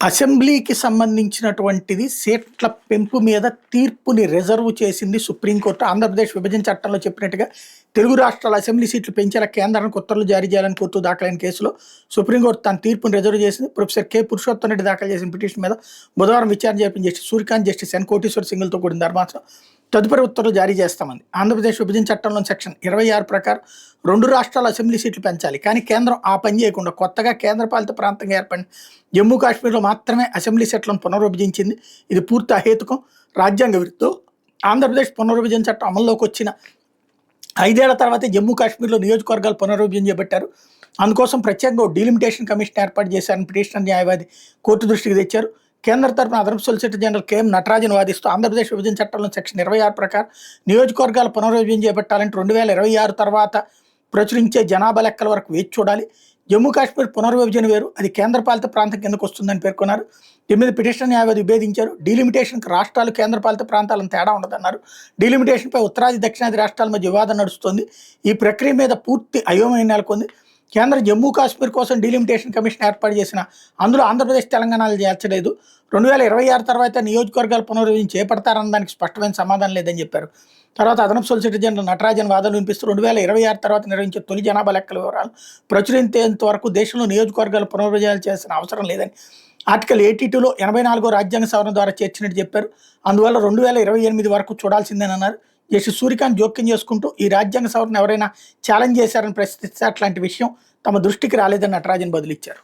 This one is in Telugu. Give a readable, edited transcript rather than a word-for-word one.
అసెంబ్లీకి సంబంధించినటువంటిది సీట్ల పెంపు మీద తీర్పుని రిజర్వ్ చేసింది సుప్రీంకోర్టు. ఆంధ్రప్రదేశ్ విభజన చట్టంలో చెప్పినట్టుగా తెలుగు రాష్ట్రాల అసెంబ్లీ సీట్లు పెంచేలా కేంద్రానికి ఉత్తర్వులు జారీ చేయాలని కోరుతూ దాఖలైన కేసులో సుప్రీంకోర్టు తన తీర్పును రిజర్వ్ చేసింది. ప్రొఫెసర్ కె పురుషోత్తం రెడ్డి దాఖలు చేసిన పిటిషన్ మీద బుధవారం విచారణ జరిపిన justice Suryakant, justice N Koteswara సింగిల్తో కూడిన ధర్మాసనం తదుపరి ఉత్తర్వులు జారీ చేస్తామంది. ఆంధ్రప్రదేశ్ విభజన చట్టంలోని సెక్షన్ 26 ప్రకారం 2 రాష్ట్రాల అసెంబ్లీ సీట్లు పెంచాలి. కానీ కేంద్రం ఆ పని చేయకుండా కొత్తగా కేంద్రపాలిత ప్రాంతంగా ఏర్పడిన జమ్మూ కాశ్మీర్లో మాత్రమే అసెంబ్లీ సీట్లను పునర్విభజించింది. ఇది పూర్తి అహేతుకం, రాజ్యాంగ విరుద్ధం. ఆంధ్రప్రదేశ్ పునర్విభజన చట్టం అమల్లోకి వచ్చిన 5 ఏళ్ల తర్వాతే జమ్మూ కాశ్మీర్లో నియోజకవర్గాలు పునర్విభజన చేపట్టారు. అందుకోసం ప్రత్యేకంగా డీలిమిటేషన్ కమిషన్ ఏర్పాటు చేశారని పిటిషనర్ న్యాయవాది కోర్టు దృష్టికి తెచ్చారు. కేంద్ర తరపున అదనపు సొలిసిటర్ జనరల్ కెఎం నటరాజన్ వాదిస్తూ ఆంధ్రప్రదేశ్ విభజన చట్టంలో సెక్షన్ 26 ప్రకారం నియోజకవర్గాల పునర్విభజన చేపట్టాలంటే 2026 తర్వాత ప్రచురించే జనాభా లెక్కల వరకు వేచి చూడాలి. జమ్మూ కాశ్మీర్ పునర్విభజన వేరు, అది కేంద్రపాలిత ప్రాంతం కిందకు వస్తుందని పేర్కొన్నారు. దీని మీద పిటిషన్ న్యాయవాది విభేదించారు. డీలిమిటేషన్కి రాష్ట్రాలు కేంద్రపాలిత ప్రాంతాలను తేడా ఉండదన్నారు. డీలిమిటేషన్పై ఉత్తరాది దక్షిణాది రాష్ట్రాల మధ్య వివాదం నడుస్తుంది. ఈ ప్రక్రియ మీద పూర్తి అయోమయం నెలకొంది. కేంద్ర జమ్మూ కాశ్మీర్ కోసం డీలిమిటేషన్ కమిషన్ ఏర్పాటు చేసిన అందులో ఆంధ్రప్రదేశ్ తెలంగాణలు చేర్చలేదు. 2026 తర్వాత నియోజకవర్గాల పునర్విభజన చేపడతారన్న దానికి స్పష్టమైన సమాధానం లేదని చెప్పారు. తర్వాత అదనపు సొలిసిటర్ జనరల్ నటరాజన్ వాదనలు వినిపిస్తూ 2026 తర్వాత నిర్వహించే తొలి జనాభా లెక్కల వివరాలు ప్రచురించేంత వరకు దేశంలో నియోజకవర్గాలు పునర్విభజన చేయాల్సిన అవసరం లేదని ఆర్టికల్ 82లో 84వ రాజ్యాంగ సవరణ ద్వారా చేర్చినట్టు చెప్పారు. అందువల్ల 2028 వరకు చూడాల్సిందేనన్నారు. జస్టిస్ సూర్యకాంత్ జోక్యం చేసుకుంటూ ఈ రాజ్యాంగ సవరణ ఎవరైనా ఛాలెంజ్ చేశారని ప్రశ్నిస్తే అట్లాంటి విషయం తమ దృష్టికి రాలేదని నటరాజన్ బదులిచ్చారు.